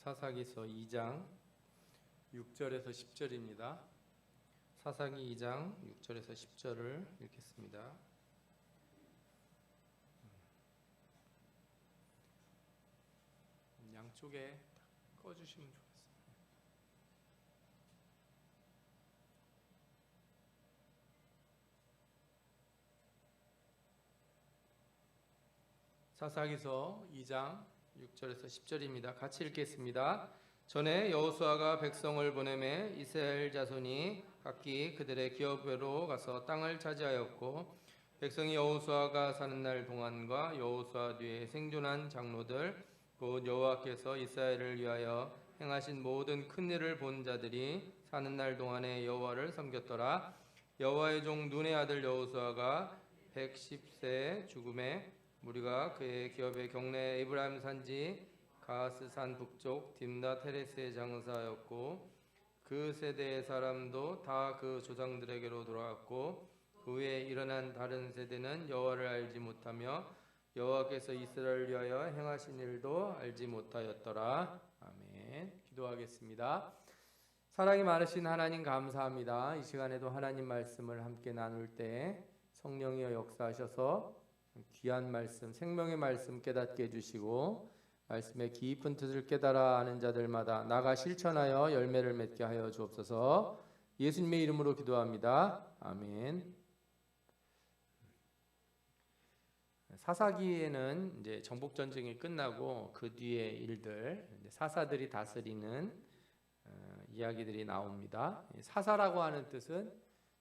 사사기서 2장 6절에서 10절입니다. 사사기 2장 6절에서 10절을 읽겠습니다. 양쪽에 꺼주시면 좋겠습니다. 사사기서 2장 6절에서 10절입니다. 같이 읽겠습니다. 전에 여호수아가 백성을 보내매 이스라엘 자손이 각기 그들의 기업으로 가서 땅을 차지하였고, 백성이 여호수아가 사는 날 동안과 여호수아 뒤에 생존한 장로들 곧 여호와께서 이스라엘을 위하여 행하신 모든 큰 일을 본 자들이 사는 날 동안에 여호와를 섬겼더라. 여호와의 종 눈의 아들 여호수아가 110세에 죽음에 무리가 그의 기업의 경내 에브라임 산지 가스산 북쪽 딥나 테레스에 장사하였고, 그 세대의 사람도 다 그 조상들에게로 돌아갔고, 그 후에 일어난 다른 세대는 여호와를 알지 못하며 여호와께서 이스라엘을 위하여 행하신 일도 알지 못하였더라. 아멘. 기도하겠습니다. 사랑이 많으신 하나님 감사합니다. 이 시간에도 하나님 말씀을 함께 나눌 때 성령이여 역사하셔서 귀한 말씀, 생명의 말씀 깨닫게 해주시고, 말씀의 깊은 뜻을 깨달아 아는 자들마다 나가 실천하여 열매를 맺게 하여 주옵소서. 예수님의 이름으로 기도합니다. 아멘. 사사기에는 이제 정복 전쟁이 끝나고 그 뒤의 일들, 사사들이 다스리는 이야기들이 나옵니다. 사사라고 하는 뜻은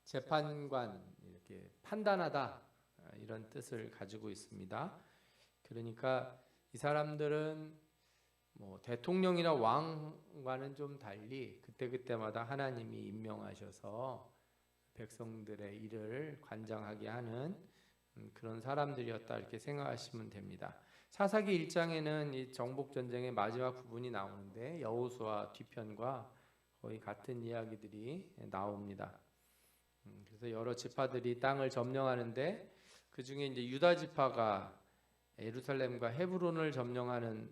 재판관, 이렇게 판단하다, 이런 뜻을 가지고 있습니다. 그러니까 이 사람들은 뭐 대통령이나 왕과는 좀 달리 그때그때마다 하나님이 임명하셔서 백성들의 일을 관장하게 하는 그런 사람들이었다, 이렇게 생각하시면 됩니다. 사사기 1장에는 이 정복 전쟁의 마지막 부분이 나오는데 여호수아 뒤편과 거의 같은 이야기들이 나옵니다. 그래서 여러 지파들이 땅을 점령하는데 그 중에 이제 유다 지파가 예루살렘과 헤브론을 점령하는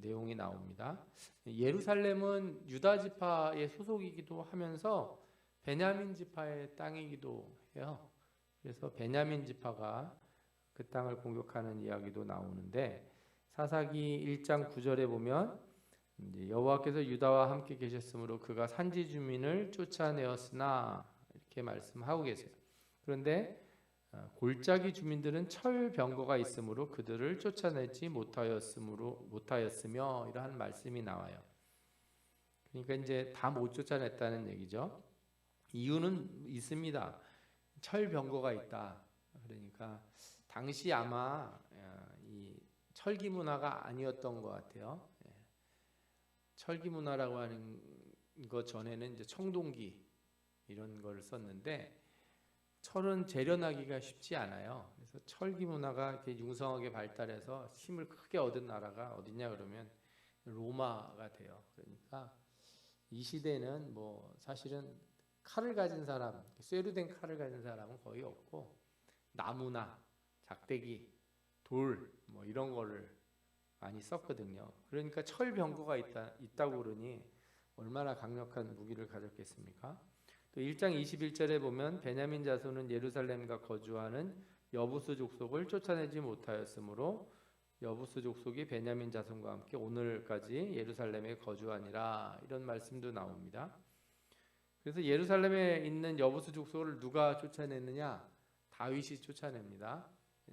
내용이 나옵니다. 예루살렘은 유다 지파의 소속이기도 하면서 베냐민 지파의 땅이기도 해요. 그래서 베냐민 지파가 그 땅을 공격하는 이야기도 나오는데, 사사기 1장 9절에 보면 여호와께서 유다와 함께 계셨으므로 그가 산지 주민을 쫓아내었으나, 이렇게 말씀하고 계세요. 그런데 골짜기 주민들은 철병거가 있으므로 그들을 쫓아내지 못하였으며, 이러한 말씀이 나와요. 그러니까 이제 다 못 쫓아냈다는 얘기죠. 이유는 있습니다. 철병거가 있다. 그러니까 당시 아마 이 철기 문화가 아니었던 것 같아요. 철기 문화라고 하는 것 전에는 이제 청동기 이런 걸 썼는데, 철은 재련하기가 쉽지 않아요. 그래서 철기 문화가 이렇게 융성하게 발달해서 힘을 크게 얻은 나라가 어디냐 그러면 로마가 돼요. 그러니까 이 시대는 뭐 사실은 칼을 가진 사람, 쇠로 된 칼을 가진 사람은 거의 없고, 나무나 작대기, 돌 뭐 이런 거를 많이 썼거든요. 그러니까 철병거가 있다고 그러니 얼마나 강력한 무기를 가졌겠습니까? 또 1장 21절에 보면 베냐민 자손은 예루살렘과 거주하는 여부스 족속을 쫓아내지 못하였으므로 여부스 족속이 베냐민 자손과 함께 오늘까지 예루살렘에 거주하니라, 이런 말씀도 나옵니다. 그래서 예루살렘에 있는 여부스 족속을 누가 쫓아냈느냐? 다윗이 쫓아냅니다.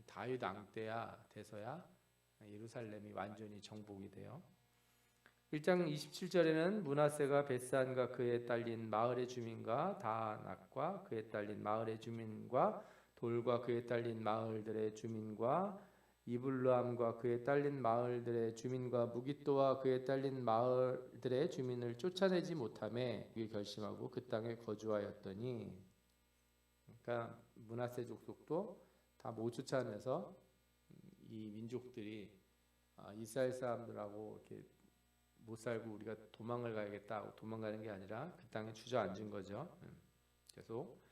다윗 왕 때야 돼서야 예루살렘이 완전히 정복이 돼요. 1장 27절에는 므낫세가 벳산과 그에 딸린 마을의 주민과 다낙과 그에 딸린 마을의 주민과 돌과 그에 딸린 마을들의 주민과 이블루함과 그에 딸린 마을들의 주민과 무깃도와 그에 딸린 마을들의 주민을 쫓아내지 못하매 결심하고 그 땅에 거주하였더니, 그러니까 므낫세 족속도 다 못 쫓아내서 이 민족들이 이스라엘 사람들하고 이렇게 못 살고 우리가 도망을 가야겠다, 도망가는 게 아니라 그 땅에 주저앉은 거죠. 계속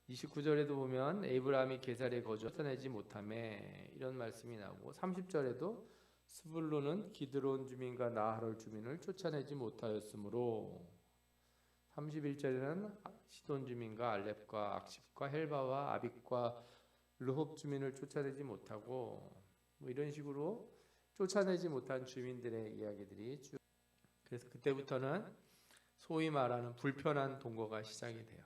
29절에도 보면 에브라함이 게살에 거주 쫓아내지 못하매, 이런 말씀이 나오고, 30절에도 스불론은 기드론 주민과 나하롤 주민을 쫓아내지 못하였으므로 31절에는 시돈 주민과 알렙과 악십과 헬바와 아빅과 르홉 주민을 쫓아내지 못하고 뭐 이런 식으로 쫓아내지 못한 주민들의 이야기들이 쭉. 그래서 그때부터는 소위 말하는 불편한 동거가 시작이 돼요.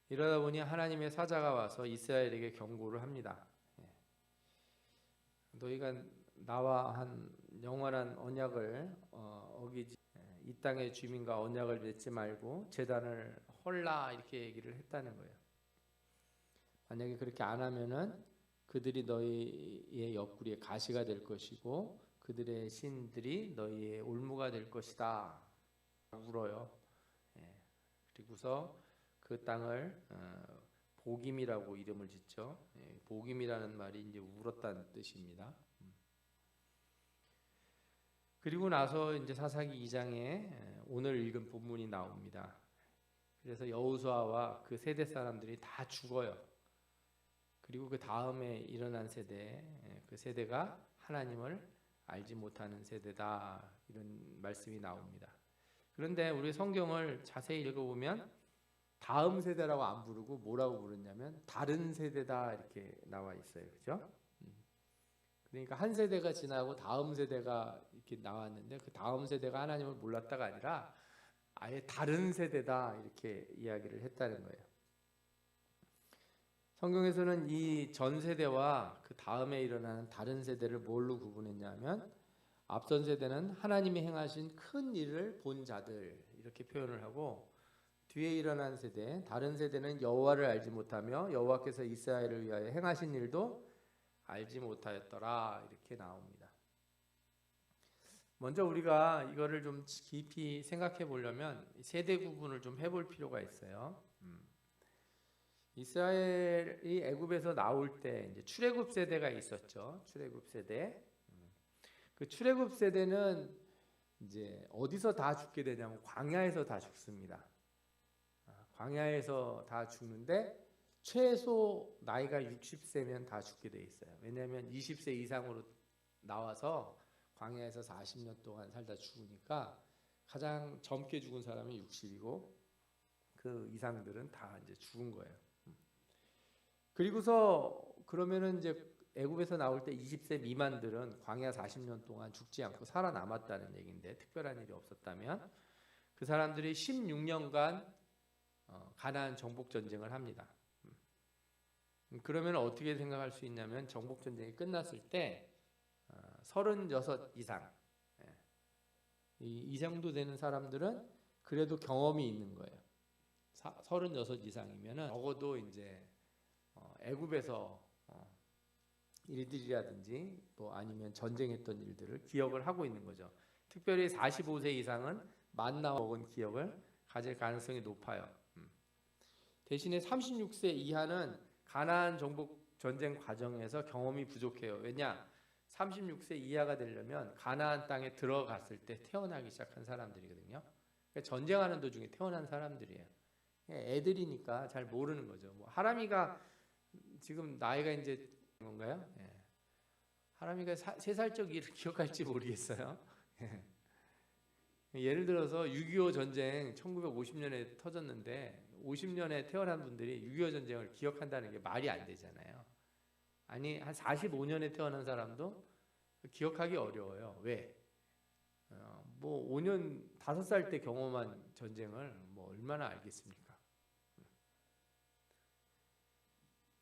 이러다 보니 하나님의 사자가 와서 이스라엘에게 경고를 합니다. 너희가 나와 한 영원한 언약을 어기지, 이 땅의 주민과 언약을 맺지 말고 제단을 헐라, 이렇게 얘기를 했다는 거예요. 만약에 그렇게 안 하면은 그들이 너희의 옆구리에 가시가 될 것이고 그들의 신들이 너희의 올무가 될 것이다. 울어요. 그리고서 그 땅을 보김이라고 이름을 짓죠. 보김이라는 말이 이제 울었다는 뜻입니다. 그리고 나서 이제 사사기 2장에 오늘 읽은 본문이 나옵니다. 그래서 여호수아와 그 세대 사람들이 다 죽어요. 그리고 그 다음에 일어난 세대, 그 세대가 하나님을 알지 못하는 세대다, 이런 말씀이 나옵니다. 그런데 우리 성경을 자세히 읽어보면 다음 세대라고 안 부르고 뭐라고 부르냐면 다른 세대다, 이렇게 나와 있어요. 그죠? 그러니까 한 세대가 지나고 다음 세대가 이렇게 나왔는데 그 다음 세대가 하나님을 몰랐다가 아니라 아예 다른 세대다, 이렇게 이야기를 했다는 거예요. 성경에서는 이 전 세대와 그 다음에 일어나는 다른 세대를 뭘로 구분했냐면 앞선 세대는 하나님이 행하신 큰 일을 본 자들, 이렇게 표현을 하고 뒤에 일어난 세대, 다른 세대는 여호와를 알지 못하며 여호와께서 이스라엘을 위하여 행하신 일도 알지 못하였더라, 이렇게 나옵니다. 먼저 우리가 이거를 좀 깊이 생각해 보려면 세대 구분을 좀 해볼 필요가 있어요. 이스라엘이 애굽에서 나올 때 이제 출애굽 세대가 있었죠. 출애굽 세대. 그 출애굽 세대는 이제 어디서 다 죽게 되냐면 광야에서 다 죽습니다. 광야에서 다 죽는데 최소 나이가 60세면 다 죽게 돼 있어요. 왜냐하면 20세 이상으로 나와서 광야에서 40년 동안 살다 죽으니까 가장 젊게 죽은 사람이 60이고 그 이상들은 다 이제 죽은 거예요. 그리고서 그러면은 이제 애굽에서 나올 때 20세 미만들은 광야 40년 동안 죽지 않고 살아남았다는 얘기인데, 특별한 일이 없었다면 그 사람들이 16년간 가나안 정복 전쟁을 합니다. 그러면 어떻게 생각할 수 있냐면 정복 전쟁이 끝났을 때 36 이상, 이 정도 되는 사람들은 그래도 경험이 있는 거예요. 36 이상이면은 적어도 이제 애굽에서 일들이라든지 뭐 아니면 전쟁했던 일들을 기억을 하고 있는 거죠. 특별히 45세 이상은 만나 먹은 기억을 가질 가능성이 높아요. 대신에 36세 이하는 가나안 정복 전쟁 과정에서 경험이 부족해요. 왜냐? 36세 이하가 되려면 가나안 땅에 들어갔을 때 태어나기 시작한 사람들이거든요. 그러니까 전쟁하는 도중에 태어난 사람들이에요. 애들이니까 잘 모르는 거죠. 뭐 하람이가 지금 나이가 이제 건가요? 하람이가 3살적 일을 기억할지 모르겠어요. 예를 들어서 6.25 전쟁 1950년에 터졌는데 50년에 태어난 분들이 6.25 전쟁을 기억한다는 게 말이 안 되잖아요. 아니 한 45년에 태어난 사람도 기억하기 어려워요. 왜? 뭐 5년 5살 때 경험한 전쟁을 뭐 얼마나 알겠습니까?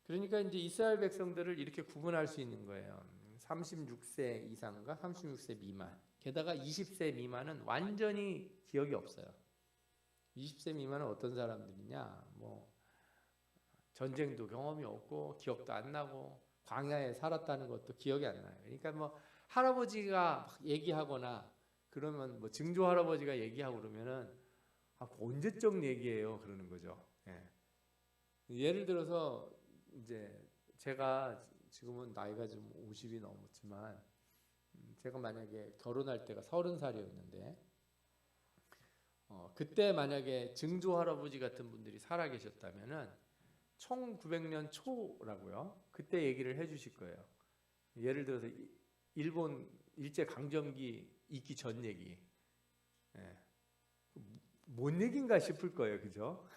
그러니까 이제 이스라엘 백성들을 이렇게 구분할 수 있는 거예요. 36세 이상과 36세 미만. 게다가 20세 미만은 완전히 기억이 없어요. 20세 미만은 어떤 사람들이냐? 뭐 전쟁도 경험이 없고 기억도 안 나고 광야에 살았다는 것도 기억이 안 나요. 그러니까 뭐 할아버지가 막 얘기하거나 그러면 뭐 증조 할아버지가 얘기하고 그러면은 언제적 얘기예요? 그러는 거죠. 예를 들어서 이제 제가 지금은 나이가 좀 50이 넘었지만 제가 만약에 결혼할 때가 30살이었는데 그때 만약에 증조 할아버지 같은 분들이 살아 계셨다면은 1900년 초라고요. 그때 얘기를 해 주실 거예요. 예를 들어서 일본 일제 강점기 있기 전 얘기. 예. 뭔 얘긴가 싶을 거예요, 그죠?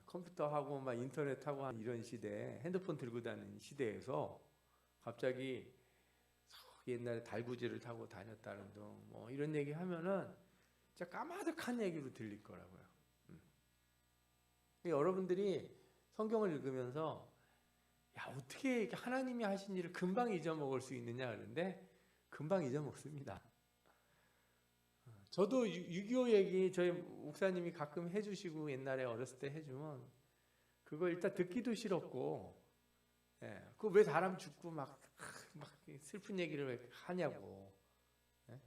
컴퓨터하고 막 인터넷하고 이런 시대, 핸드폰 들고 다니는 시대에서 갑자기 옛날에 달구지를 타고 다녔다는 둥 뭐 이런 얘기 하면은 진짜 까마득한 얘기로 들릴 거라고요. 여러분들이 성경을 읽으면서 야, 어떻게 하나님이 하신 일을 금방 잊어먹을 수 있느냐 그러는데 금방 잊어먹습니다. 저도 6.25 얘기 저희 목사님이 가끔 해주시고 옛날에 어렸을 때 해주면 그거 일단 듣기도 싫었고, 예, 그거 왜 사람 죽고 막 슬픈 얘기를 왜 하냐고, 예?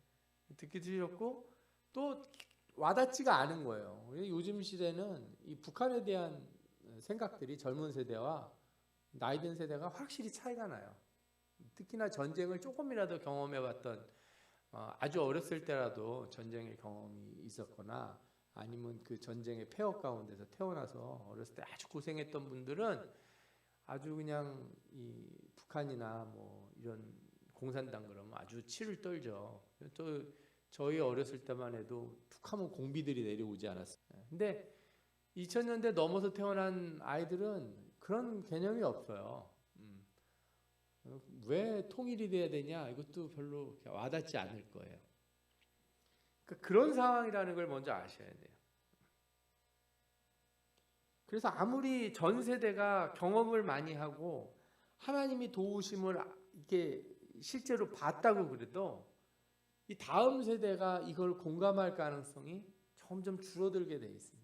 듣기도 싫었고 또 와닿지가 않은 거예요. 요즘 시대는 이 북한에 대한 생각들이 젊은 세대와 나이 든 세대가 확실히 차이가 나요. 특히나 전쟁을 조금이라도 경험해봤던 아주 어렸을 때라도 전쟁의 경험이 있었거나 아니면 그 전쟁의 폐허 가운데서 태어나서 어렸을 때 아주 고생했던 분들은 아주 그냥 이 북한이나 뭐 이런 공산당 그러면 아주 치를 떨죠. 또 저희 어렸을 때만 해도 툭하면 공비들이 내려오지 않았어요. 근데 2000년대 넘어서 태어난 아이들은 그런 개념이 없어요. 왜 통일이 돼야 되냐 이것도 별로 와닿지 않을 거예요. 그러니까 그런 상황이라는 걸 먼저 아셔야 돼요. 그래서 아무리 전 세대가 경험을 많이 하고 하나님이 도우심을 이게 실제로 봤다고 그래도 이 다음 세대가 이걸 공감할 가능성이 점점 줄어들게 돼 있습니다.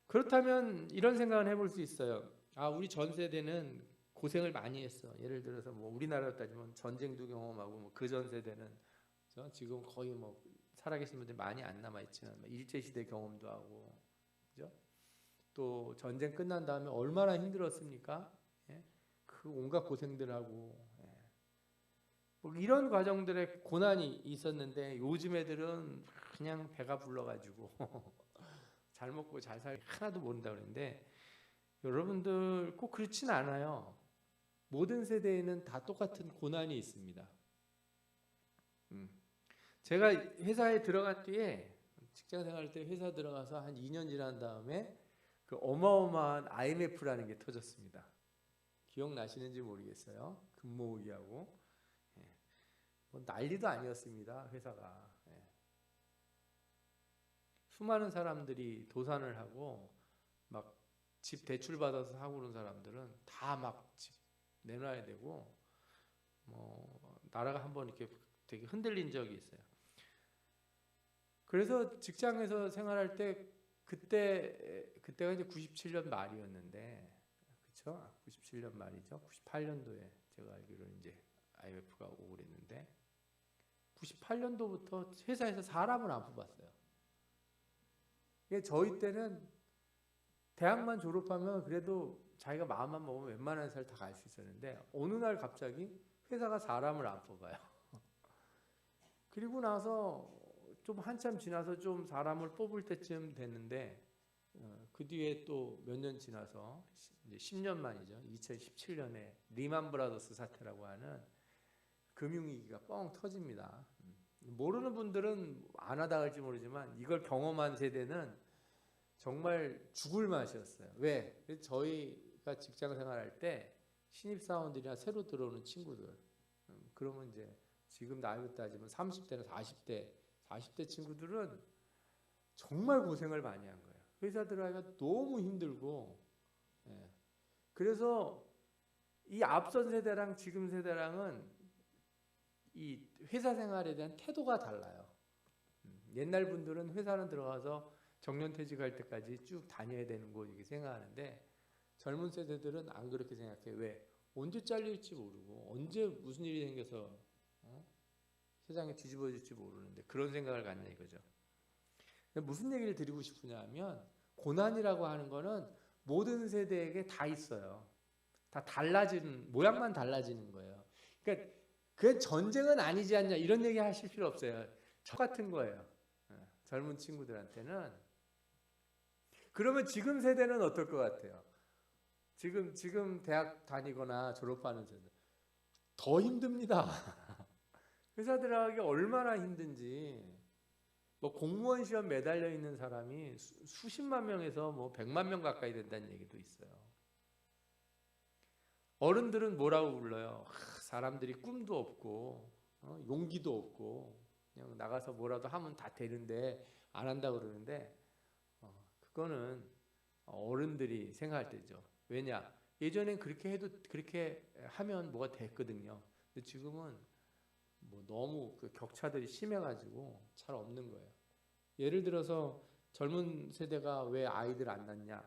그렇다면 이런 생각을 해볼 수 있어요. 아, 우리 전 세대는 고생을 많이 했어. 예를 들어서 뭐 우리나라로 따지면 전쟁도 경험하고 뭐 그 전 세대는 그렇죠? 지금 거의 뭐 살아계신 분들이 많이 안 남아 있지만 일제 시대 경험도 하고, 그죠? 또 전쟁 끝난 다음에 얼마나 힘들었습니까? 예? 그 온갖 고생들하고, 예. 뭐 이런 과정들의 고난이 있었는데 요즘 애들은 그냥 배가 불러가지고 잘 먹고 잘 살기 하나도 모른다 그러는데 여러분들 꼭 그렇진 않아요. 모든 세대에는 다 똑같은 고난이 있습니다. 제가 회사에 들어간 뒤에 직장 생활할 때 회사 들어가서 한 2년 지난 다음에 그 어마어마한 IMF라는 게 터졌습니다. 기억나시는지 모르겠어요. 금모으기하고, 예. 뭐 난리도 아니었습니다. 회사가. 예. 수많은 사람들이 도산을 하고 막 집 대출 받아서 사고 그런 사람들은 다 막 집 내놔야 되고 뭐 나라가 한번 이렇게 되게 흔들린 적이 있어요. 그래서 직장에서 생활할 때 그때가 이제 97년 말이었는데, 그렇죠? 97년 말이죠. 98년도에 제가 알기로는 이제 IMF가 오고 그랬는데 98년도부터 회사에서 사람을 안 뽑았어요. 저희 때는 대학만 졸업하면 그래도 자기가 마음만 먹으면 웬만한 회사를 다 갈 수 있었는데 어느 날 갑자기 회사가 사람을 안 뽑아요. 그리고 나서 좀 한참 지나서 좀 사람을 뽑을 때쯤 됐는데 그 뒤에 또 몇 년 지나서 이제 10년 만이죠. 2017년에 리만 브라더스 사태라고 하는 금융위기가 뻥 터집니다. 모르는 분들은 안 하다 할지 모르지만 이걸 경험한 세대는 정말 죽을 맛이었어요. 왜? 저희가 직장 생활할 때 신입사원들이나 새로 들어오는 친구들, 그러면 이제 지금 나이로 따지면 30대나 40대 친구들은 정말 고생을 많이 한 거예요. 회사 들어가기가 너무 힘들고, 예. 그래서 이 앞선 세대랑 지금 세대랑은 이 회사 생활에 대한 태도가 달라요. 옛날 분들은 회사는 들어가서 정년퇴직할 때까지 쭉 다녀야 되는 거 이렇게 생각하는데 젊은 세대들은 안 그렇게 생각해요. 왜? 언제 잘릴지 모르고 언제 무슨 일이 생겨서 세상이 뒤집어질지 모르는데 그런 생각을 갖냐 이거죠. 무슨 얘기를 드리고 싶으냐 하면 고난이라고 하는 거는 모든 세대에게 다 있어요. 다 달라지는, 모양만 달라지는 거예요. 그러니까 그게 전쟁은 아니지 않냐 이런 얘기 하실 필요 없어요. 똑같은 거예요. 젊은 친구들한테는. 그러면 지금 세대는 어떨 것 같아요? 지금 대학 다니거나 졸업하는 세대 더 힘듭니다. 회사 들어가기 얼마나 힘든지. 뭐 공무원 시험 매달려 있는 사람이 수십만 명에서 뭐 100만 명 가까이 된다는 얘기도 있어요. 어른들은 뭐라고 불러요? 사람들이 꿈도 없고 용기도 없고 그냥 나가서 뭐라도 하면 다 되는데 안 한다고 그러는데 그거는 어른들이 생각할 때죠. 왜냐? 예전엔 그렇게 해도 그렇게 하면 뭐가 됐거든요. 근데 지금은 뭐 너무 그 격차들이 심해가지고 잘 없는 거예요. 예를 들어서 젊은 세대가 왜 아이들 안 낳냐?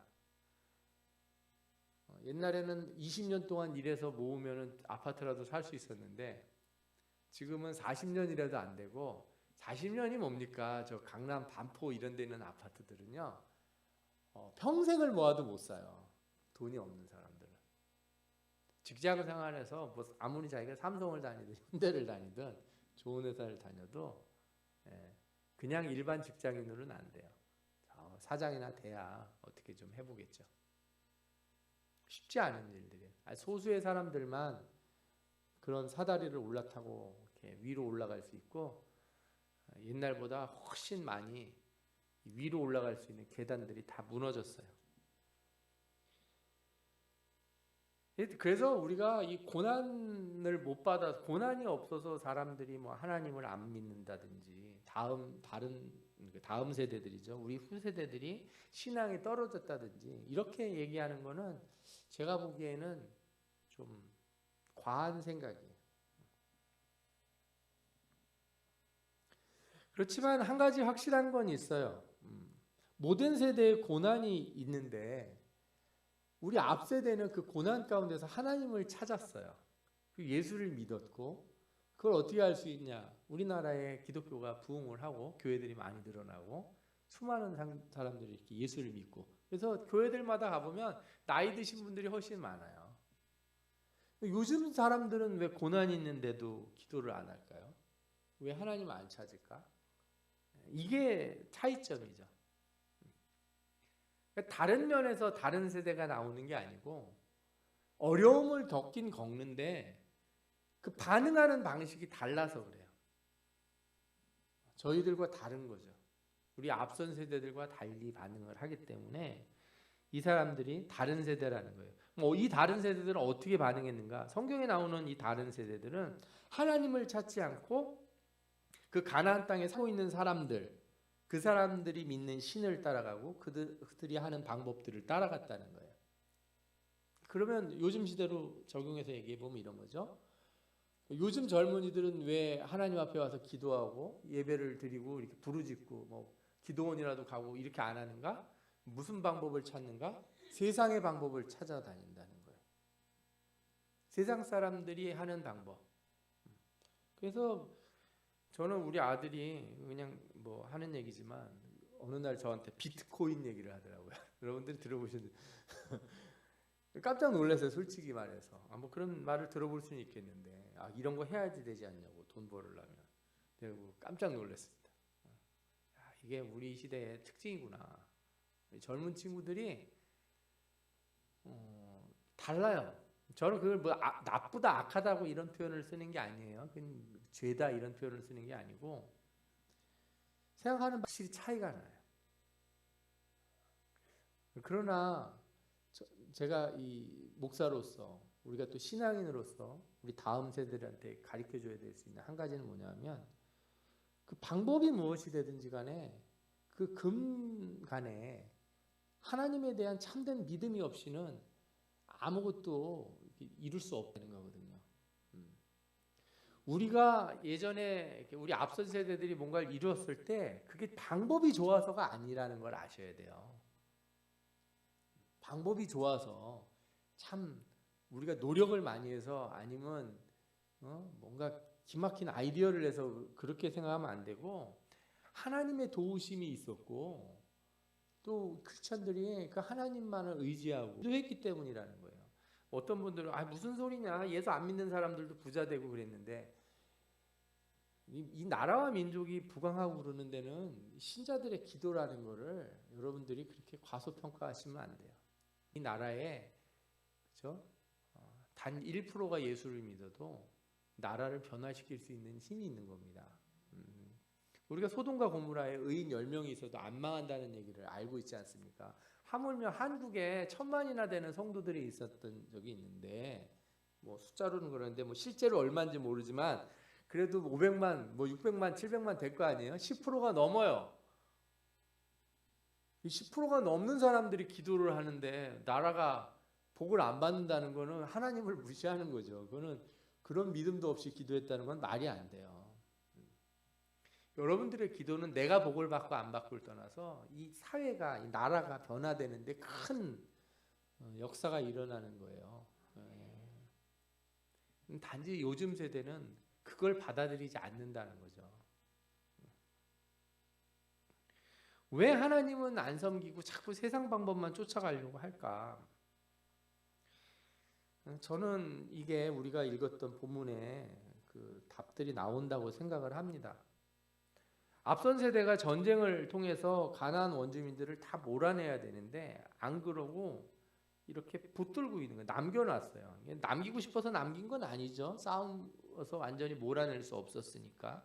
옛날에는 20년 동안 일해서 모으면 아파트라도 살 수 있었는데 지금은 40년이라도 안 되고 40년이 뭡니까? 저 강남 반포 이런 데 있는 아파트들은요. 평생을 모아도 못 사요. 돈이 없는 사람들은. 직장 생활에서 뭐 아무리 자기가 삼성을 다니든 현대를 다니든 좋은 회사를 다녀도 그냥 일반 직장인으로는 안 돼요. 사장이나 돼야 어떻게 좀 해보겠죠. 쉽지 않은 일들이에요. 소수의 사람들만 그런 사다리를 올라타고 이렇게 위로 올라갈 수 있고 옛날보다 훨씬 많이 위로 올라갈 수 있는 계단들이 다 무너졌어요. 그래서 우리가 이 고난을 못 받아서 고난이 없어서 사람들이 뭐 하나님을 안 믿는다든지 다음 세대들이죠. 우리 후세대들이 신앙이 떨어졌다든지 이렇게 얘기하는 거는 제가 보기에는 좀 과한 생각이에요. 그렇지만 한 가지 확실한 건 있어요. 모든 세대에 고난이 있는데 우리 앞 세대는 그 고난 가운데서 하나님을 찾았어요. 예수를 믿었고 그걸 어떻게 할 수 있냐? 우리나라에 기독교가 부흥을 하고 교회들이 많이 늘어나고 수많은 사람들이 이렇게 예수를 믿고 그래서 교회들마다 가보면 나이 드신 분들이 훨씬 많아요. 요즘 사람들은 왜 고난이 있는데도 기도를 안 할까요? 왜 하나님을 안 찾을까? 이게 차이점이죠. 다른 면에서 다른 세대가 나오는 게 아니고 어려움을 겪긴 겪는데 그 반응하는 방식이 달라서 그래요. 저희들과 다른 거죠. 우리 앞선 세대들과 달리 반응을 하기 때문에 이 사람들이 다른 세대라는 거예요. 이 다른 세대들은 어떻게 반응했는가? 성경에 나오는 이 다른 세대들은 하나님을 찾지 않고 그 가나안 땅에 살고 있는 사람들, 그 사람들이 믿는 신을 따라가고 그들이 하는 방법들을 따라갔다는 거예요. 그러면 요즘 시대로 적용해서 얘기해 보면 이런 거죠. 요즘 젊은이들은 왜 하나님 앞에 와서 기도하고 예배를 드리고 이렇게 부르짖고 뭐 기도원이라도 가고 이렇게 안 하는가? 무슨 방법을 찾는가? 세상의 방법을 찾아다닌다는 거예요. 세상 사람들이 하는 방법. 그래서 저는 우리 아들이 그냥 뭐 하는 얘기지만 어느 날 저한테 비트코인 얘기를 하더라고요. 여러분들이 들어보셨는데 깜짝 놀랐어요. 솔직히 말해서. 뭐 그런 말을 들어볼 수는 있겠는데 이런 거 해야지 되지 않냐고 돈 벌으려면. 그리고 깜짝 놀랐습니다. 이게 우리 시대의 특징이구나. 젊은 친구들이 달라요. 저는 그걸 뭐 나쁘다 악하다고 이런 표현을 쓰는 게 아니에요. 그건 죄다 이런 표현을 쓰는 게 아니고 생각하는 확실히 차이가 나요. 그러나 제가 이 목사로서 우리가 또 신앙인으로서 우리 다음 세대들한테 가르쳐줘야 될 수 있는 한 가지는 뭐냐면 그 방법이 무엇이 되든지 간에 그 근간에 하나님에 대한 참된 믿음이 없이는 아무것도 이룰 수 없다는 거거든요. 우리가 예전에 우리 앞선 세대들이 뭔가를 이루었을 때 그게 방법이 좋아서가 아니라는 걸 아셔야 돼요. 방법이 좋아서 참 우리가 노력을 많이 해서 아니면 뭔가 기막힌 아이디어를 내서 그렇게 생각하면 안 되고 하나님의 도우심이 있었고 또 크리스천들이 그 하나님만을 의지하고 기도했기 때문이라는 거예요. 어떤 분들은 무슨 소리냐 예수 안 믿는 사람들도 부자 되고 그랬는데 이 나라와 민족이 부강하고 그러는 데는 신자들의 기도라는 거를 여러분들이 그렇게 과소평가하시면 안 돼요. 이 나라에 그죠? 단 1%가 예수를 믿어도 나라를 변화시킬 수 있는 힘이 있는 겁니다. 우리가 소돔과 고모라에 의인 10명이 있어도 안 망한다는 얘기를 알고 있지 않습니까? 하물며 한국에 1000만이나 되는 성도들이 있었던 적이 있는데, 뭐 숫자로는 그러는데 뭐 실제로 얼마인지 모르지만 그래도 500만, 뭐 600만, 700만 될 거 아니에요? 10%가 넘어요. 이 10%가 넘는 사람들이 기도를 하는데 나라가 복을 안 받는다는 거는 하나님을 무시하는 거죠. 그거는 그런 믿음도 없이 기도했다는 건 말이 안 돼요. 여러분들의 기도는 내가 복을 받고 안 받고를 떠나서 이 사회가, 이 나라가 변화되는데 큰 역사가 일어나는 거예요. 단지 요즘 세대는 그걸 받아들이지 않는다는 거죠. 왜 하나님은 안 섬기고 자꾸 세상 방법만 쫓아가려고 할까? 저는 이게 우리가 읽었던 본문에 그 답들이 나온다고 생각을 합니다. 앞선 세대가 전쟁을 통해서 가나안 원주민들을 다 몰아내야 되는데 안 그러고 이렇게 붙들고 있는 거예요. 남겨놨어요. 남기고 싶어서 남긴 건 아니죠. 싸움에서 완전히 몰아낼 수 없었으니까.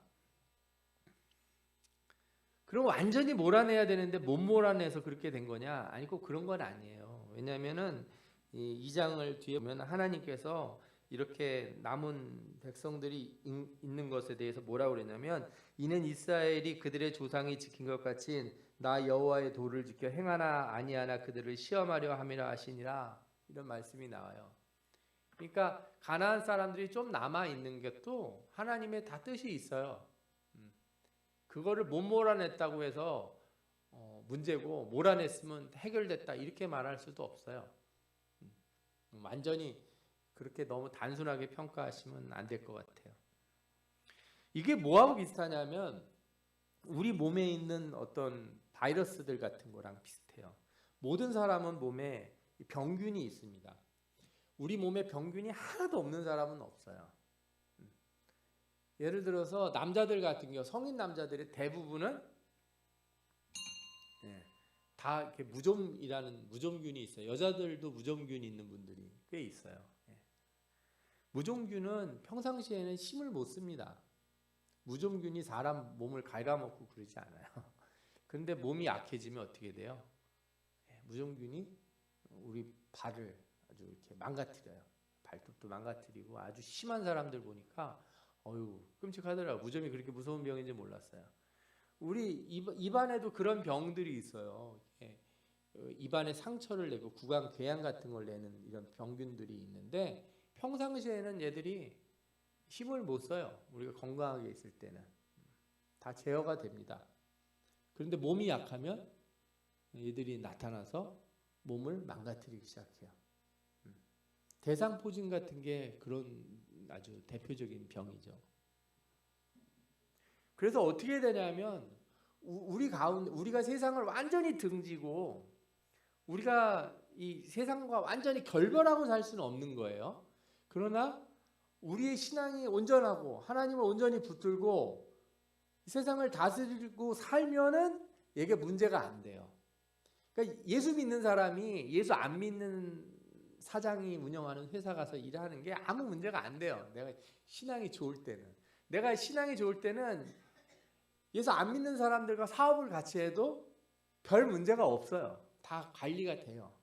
그럼 완전히 몰아내야 되는데 못 몰아내서 그렇게 된 거냐? 아니, 꼭 그런 건 아니에요. 왜냐하면은 이 2장을 뒤에 보면 하나님께서 이렇게 남은 백성들이 있는 것에 대해서 뭐라고 그랬냐면, 이는 이스라엘이 그들의 조상이 지킨 것 같이 나 여호와의 도를 지켜 행하나 아니하나 그들을 시험하려 함이라 하시니라, 이런 말씀이 나와요. 그러니까 가나안 사람들이 좀 남아 있는 것도 하나님의 다 뜻이 있어요. 그거를 못 몰아냈다고 해서 문제고, 몰아냈으면 해결됐다 이렇게 말할 수도 없어요. 완전히 그렇게 너무 단순하게 평가하시면 안 될 것 같아요. 이게 뭐하고 비슷하냐면 우리 몸에 있는 어떤 바이러스들 같은 거랑 비슷해요. 모든 사람은 몸에 병균이 있습니다. 우리 몸에 병균이 하나도 없는 사람은 없어요. 예를 들어서 남자들 같은 경우, 성인 남자들의 대부분은 다 이렇게 무좀이라는 무좀균이 있어요. 여자들도 무좀균이 있는 분들이 꽤 있어요. 무좀균은 평상시에는 힘을 못 씁니다. 무좀균이 사람 몸을 갉아먹고 그러지 않아요. 그런데 몸이 약해지면 어떻게 돼요? 무좀균이 우리 발을 아주 이렇게 망가뜨려요. 발톱도 망가뜨리고, 아주 심한 사람들 보니까 어휴 끔찍하더라고요. 무좀이 그렇게 무서운 병인지 몰랐어요. 우리 입안에도 그런 병들이 있어요. 입안에 상처를 내고 구강 궤양 같은 걸 내는 이런 병균들이 있는데, 평상시에는 얘들이 힘을 못 써요. 우리가 건강하게 있을 때는 다 제어가 됩니다. 그런데 몸이 약하면 얘들이 나타나서 몸을 망가뜨리기 시작해요. 대상포진 같은 게 그런 아주 대표적인 병이죠. 그래서 어떻게 되냐면 우리가 세상을 완전히 등지고 우리가 이 세상과 완전히 결별하고 살 수는 없는 거예요. 그러나 우리의 신앙이 온전하고 하나님을 온전히 붙들고 세상을 다스리고 살면은 이게 문제가 안 돼요. 그러니까 예수 믿는 사람이 예수 안 믿는 사장이 운영하는 회사 가서 일하는 게 아무 문제가 안 돼요. 내가 신앙이 좋을 때는. 내가 신앙이 좋을 때는 예수 안 믿는 사람들과 사업을 같이 해도 별 문제가 없어요. 다 관리가 돼요.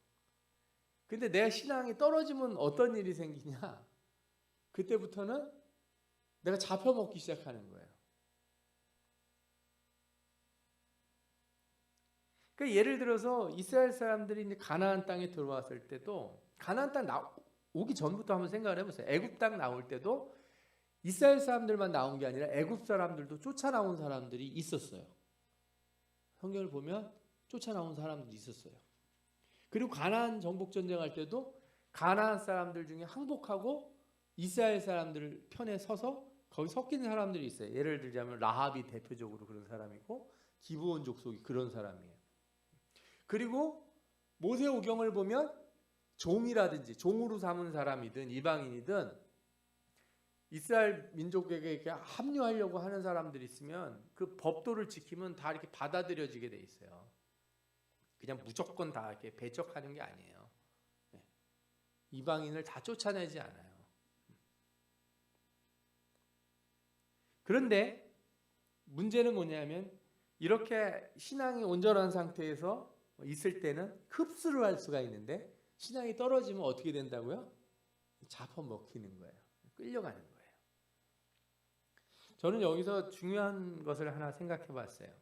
근데 내 신앙이 떨어지면 어떤 일이 생기냐? 그때부터는 내가 잡혀먹기 시작하는 거예요. 그러니까 예를 들어서 이스라엘 사람들이 이제 가나안 땅에 들어왔을 때도, 가나안 땅 오기 전부터 한번 생각을 해보세요. 애굽 땅 나올 때도 이스라엘 사람들만 나온 게 아니라 애굽 사람들도 쫓아나온 사람들이 있었어요. 성경을 보면 쫓아나온 사람들이 있었어요. 그리고 가나안 정복 전쟁할 때도 가나안 사람들 중에 항복하고 이스라엘 사람들 편에 서서 거기 섞인 사람들이 있어요. 예를 들자면 라합이 대표적으로 그런 사람이고, 기브온 족속이 그런 사람이에요. 그리고 모세오경을 보면 종이라든지 종으로 삼은 사람이든 이방인이든 이스라엘 민족에게 이렇게 합류하려고 하는 사람들이 있으면 그 법도를 지키면 다 이렇게 받아들여지게 돼 있어요. 그냥 무조건 다 이렇게 배척하는 게 아니에요. 이방인을 다 쫓아내지 않아요. 그런데 문제는 뭐냐면 이렇게 신앙이 온전한 상태에서 있을 때는 흡수를 할 수가 있는데 신앙이 떨어지면 어떻게 된다고요? 잡아먹히는 거예요. 끌려가는 거예요. 저는 여기서 중요한 것을 하나 생각해 봤어요.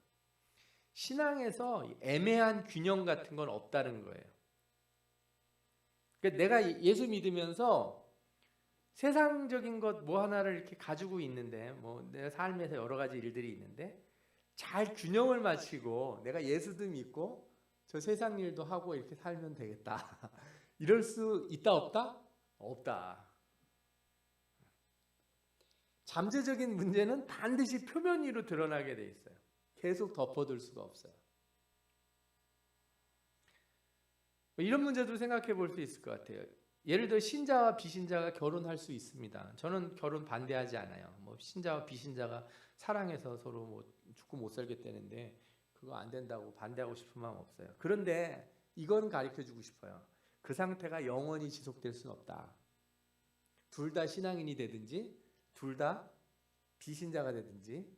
신앙에서 애매한 균형 같은 건 없다는 거예요. 그러니까 내가 예수 믿으면서 세상적인 것 뭐 하나를 이렇게 가지고 있는데 뭐 내 삶에서 여러 가지 일들이 있는데 잘 균형을 맞추고 내가 예수도 믿고 저 세상 일도 하고 이렇게 살면 되겠다. 이럴 수 있다 없다? 없다. 잠재적인 문제는 반드시 표면 위로 드러나게 돼 있어요. 계속 덮어둘 수가 없어요. 이런 문제도 생각해 볼 수 있을 것 같아요. 예를 들어 신자와 비신자가 결혼할 수 있습니다. 저는 결혼 반대하지 않아요. 뭐 신자와 비신자가 사랑해서 서로 뭐 죽고 못 살겠다는데 그거 안 된다고 반대하고 싶은 마음 없어요. 그런데 이건 가르쳐 주고 싶어요. 그 상태가 영원히 지속될 수는 없다. 둘 다 신앙인이 되든지 둘 다 비신자가 되든지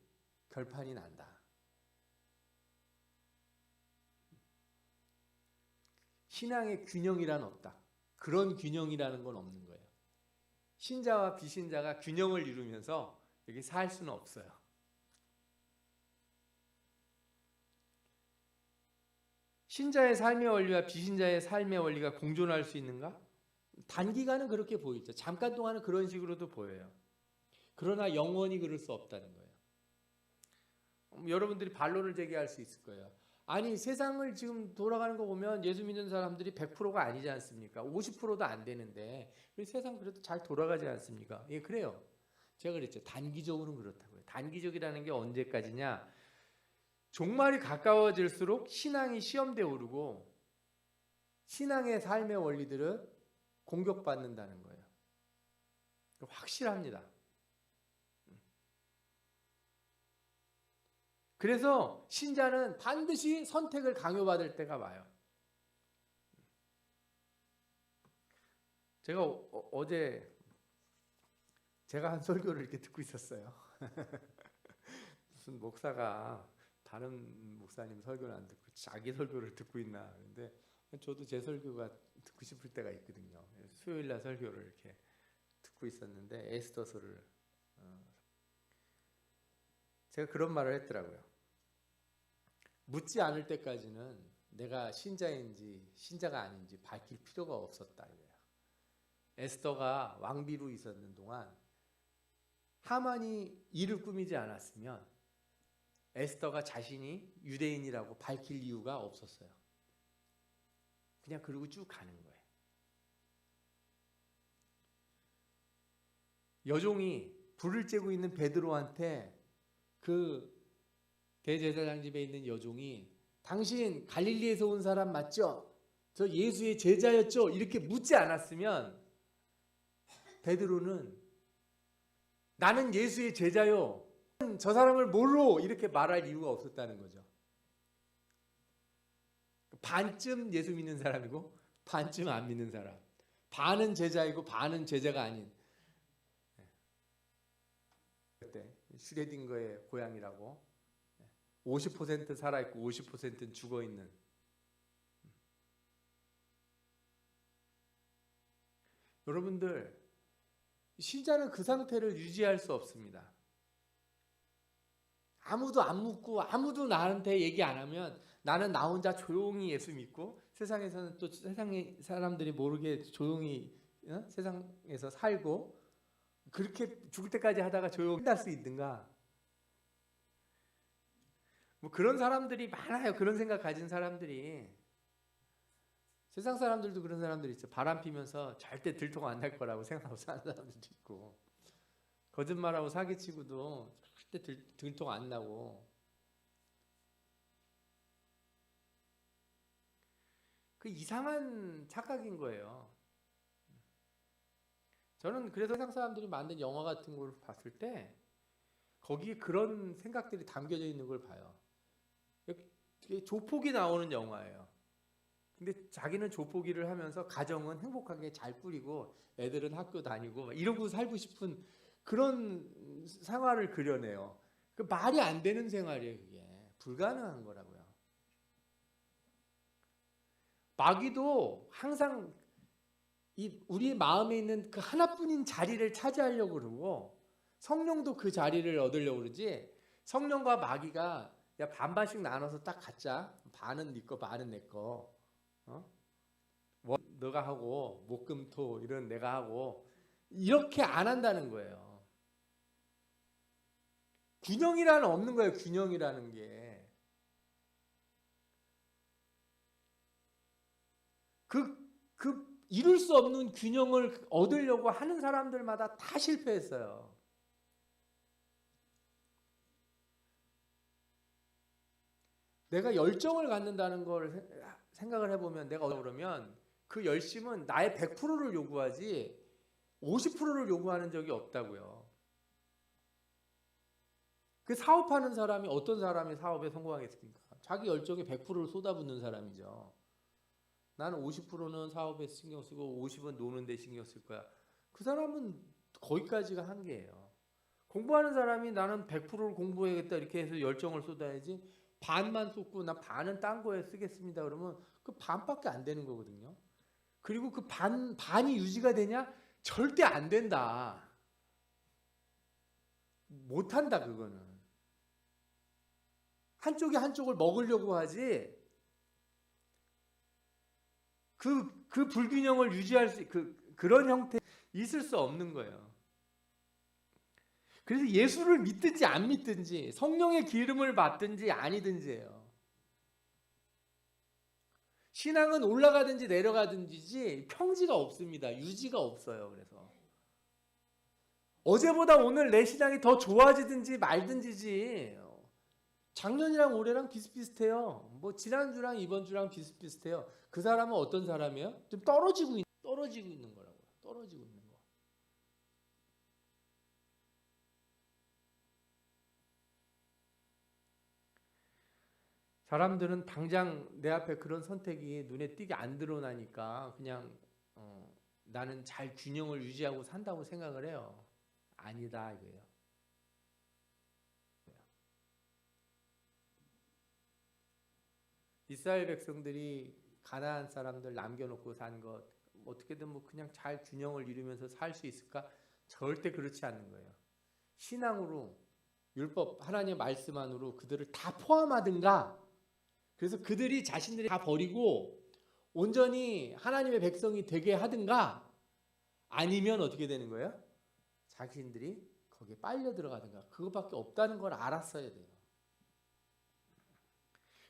결판이 난다. 신앙의 균형이란 없다. 그런 균형이라는 건 없는 거예요. 신자와 비신자가 균형을 이루면서 여기 살 수는 없어요. 신자의 삶의 원리와 비신자의 삶의 원리가 공존할 수 있는가? 단기간은 그렇게 보이죠. 잠깐 동안은 그런 식으로도 보여요. 그러나 영원히 그럴 수 없다는 거예요. 여러분들이 반론을 제기할 수 있을 거예요. 아니 세상을 지금 돌아가는 거 보면 예수 믿는 사람들이 100%가 아니지 않습니까? 50%도 안 되는데 세상 그래도 잘 돌아가지 않습니까? 예, 그래요. 제가 그랬죠. 단기적으로는 그렇다고요. 단기적이라는 게 언제까지냐? 종말이 가까워질수록 신앙이 시험대에 오르고 신앙의 삶의 원리들은 공격받는다는 거예요. 확실합니다. 그래서 신자는 반드시 선택을 강요받을 때가 와요. 제가 어제 제가 한 설교를 이렇게 듣고 있었어요. 무슨 목사가 다른 목사님 설교를 안 듣고 자기 설교를 듣고 있나. 근데 저도 제 설교가 듣고 싶을 때가 있거든요. 수요일 날 설교를 이렇게 듣고 있었는데 에스더서를 제가 그런 말을 했더라고요. 묻지 않을 때까지는 내가 신자인지 신자가 아닌지 밝힐 필요가 없었다 이거예요. 에스더가 왕비로 있었는 동안 하만이 이를 꾸미지 않았으면 에스더가 자신이 유대인이라고 밝힐 이유가 없었어요. 그냥 그러고 쭉 가는 거예요. 여종이 불을 쬐고 있는 베드로한테 그 대제사장 집에 있는 여종이 당신 갈릴리에서 온 사람 맞죠? 저 예수의 제자였죠? 이렇게 묻지 않았으면 베드로는 나는 예수의 제자요. 저 사람을 모르 이렇게 말할 이유가 없었다는 거죠. 반쯤 예수 믿는 사람이고 반쯤 안 믿는 사람. 반은 제자이고 반은 제자가 아닌. 그때 슈레딩거의 고향이라고 50% 살아있고 50%는 죽어있는. 여러분들 신자는 그 상태를 유지할 수 없습니다. 아무도 안 묻고 아무도 나한테 얘기 안 하면 나는 나 혼자 조용히 예수 믿고 세상에서는 또 세상의 사람들이 모르게 조용히 세상에서 살고 그렇게 죽을 때까지 하다가 조용히 끝날 수 있는가? 뭐 그런 사람들이 많아요. 그런 생각 가진 사람들이. 세상 사람들도 그런 사람들이 있죠. 바람 피면서 절대 들통 안 날 거라고 생각하고 사는 사람들도 있고 거짓말하고 사기치고도 절대 들통 안 나고 그 이상한 착각인 거예요. 저는 그래서 세상 사람들이 만든 영화 같은 걸 봤을 때 거기에 그런 생각들이 담겨져 있는 걸 봐요. 조폭이 나오는 영화예요. 근데 자기는 족보기를 하면서 가정은 행복하게 잘 꾸리고 애들은 학교 다니고 이러고 살고 싶은 그런 생활을 그려내요. 그 말이 안 되는 생활이에요. 그게 불가능한 거라고요. 마귀도 항상 우리 마음에 있는 그 하나뿐인 자리를 차지하려고 그러고 성령도 그 자리를 얻으려고 그러지. 성령과 마귀가 야 반반씩 나눠서 딱 갖자. 반은 네 거, 반은 내 거. 너가 하고 목금토 이런 내가 하고 이렇게 안 한다는 거예요. 균형이라는 없는 거예요. 균형이라는 게. 그 이룰 수 없는 균형을 얻으려고 하는 사람들마다 다 실패했어요. 내가 열정을 갖는다는 걸 생각을 해보면 내가 그러면 그 열심은 나의 100%를 요구하지 50%를 요구하는 적이 없다고요. 그 사업하는 사람이 어떤 사람이 사업에 성공하겠습니까? 자기 열정에 100%를 쏟아붓는 사람이죠. 나는 50%는 사업에 신경 쓰고 50은 노는 데 신경 쓸 거야. 그 사람은 거기까지가 한계예요. 공부하는 사람이 나는 100%를 공부해야겠다 이렇게 해서 열정을 쏟아야지 반만 쏟고 나 반은 딴 거에 쓰겠습니다 그러면 그 반밖에 안 되는 거거든요. 그리고 그 반이 유지가 되냐? 절대 안 된다. 못한다 그거는. 한쪽이 한쪽을 먹으려고 하지 그 불균형을 유지할 수 그런 형태 있을 수 없는 거예요. 그래서 예수를 믿든지 안 믿든지 성령의 기름을 받든지 아니든지예요. 신앙은 올라가든지 내려가든지지 평지가 없습니다. 유지가 없어요. 그래서 어제보다 오늘 내 신앙이 더 좋아지든지 말든지지 작년이랑 올해랑 비슷비슷해요. 뭐 지난주랑 이번주랑 비슷비슷해요. 그 사람은 어떤 사람이에요? 좀 떨어지고 있는 거라고요. 떨어지고 있는 거. 사람들은 당장 내 앞에 그런 선택이 눈에 띄게 안 드러나니까 그냥 나는 잘 균형을 유지하고 산다고 생각을 해요. 아니다 이거예요. 이스라엘 백성들이 가나안 사람들 남겨놓고 산 것 어떻게든 뭐 그냥 잘 균형을 이루면서 살 수 있을까? 절대 그렇지 않는 거예요. 신앙으로 율법 하나님의 말씀 안으로 그들을 다 포함하든가 그래서 그들이 자신들이 다 버리고 온전히 하나님의 백성이 되게 하든가 아니면 어떻게 되는 거예요? 자신들이 거기에 빨려 들어가든가 그것밖에 없다는 걸 알았어야 돼요.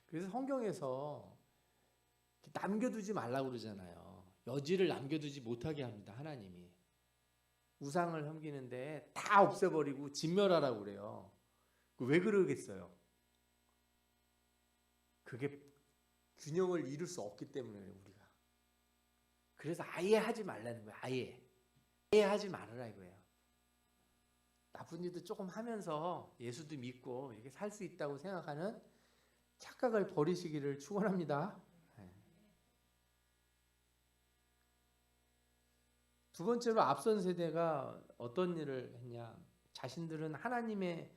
그래서 성경에서 남겨두지 말라고 그러잖아요. 여지를 남겨두지 못하게 합니다. 하나님이. 우상을 섬기는데 다 없애버리고 진멸하라고 그래요. 왜 그러겠어요? 그게 균형을 이룰 수 없기 때문에 우리가. 그래서 아예 하지 말라는 거예요. 아예 하지 말아라 이거예요. 나쁜 일도 조금 하면서 예수도 믿고 이렇게 살 수 있다고 생각하는 착각을 버리시기를 축원합니다. 두 번째로 앞선 세대가 어떤 일을 했냐? 자신들은 하나님의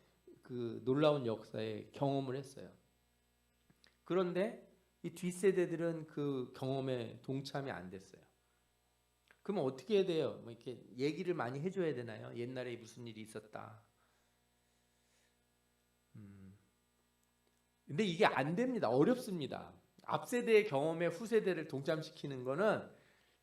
그 놀라운 역사에 경험을 했어요. 그런데 이 뒷세대들은 그 경험에 동참이 안 됐어요. 그러면 어떻게 해야 돼요? 뭐 이렇게 얘기를 많이 해줘야 되나요? 옛날에 무슨 일이 있었다. 근데 이게 안 됩니다. 어렵습니다. 앞세대의 경험에 후세대를 동참시키는 거는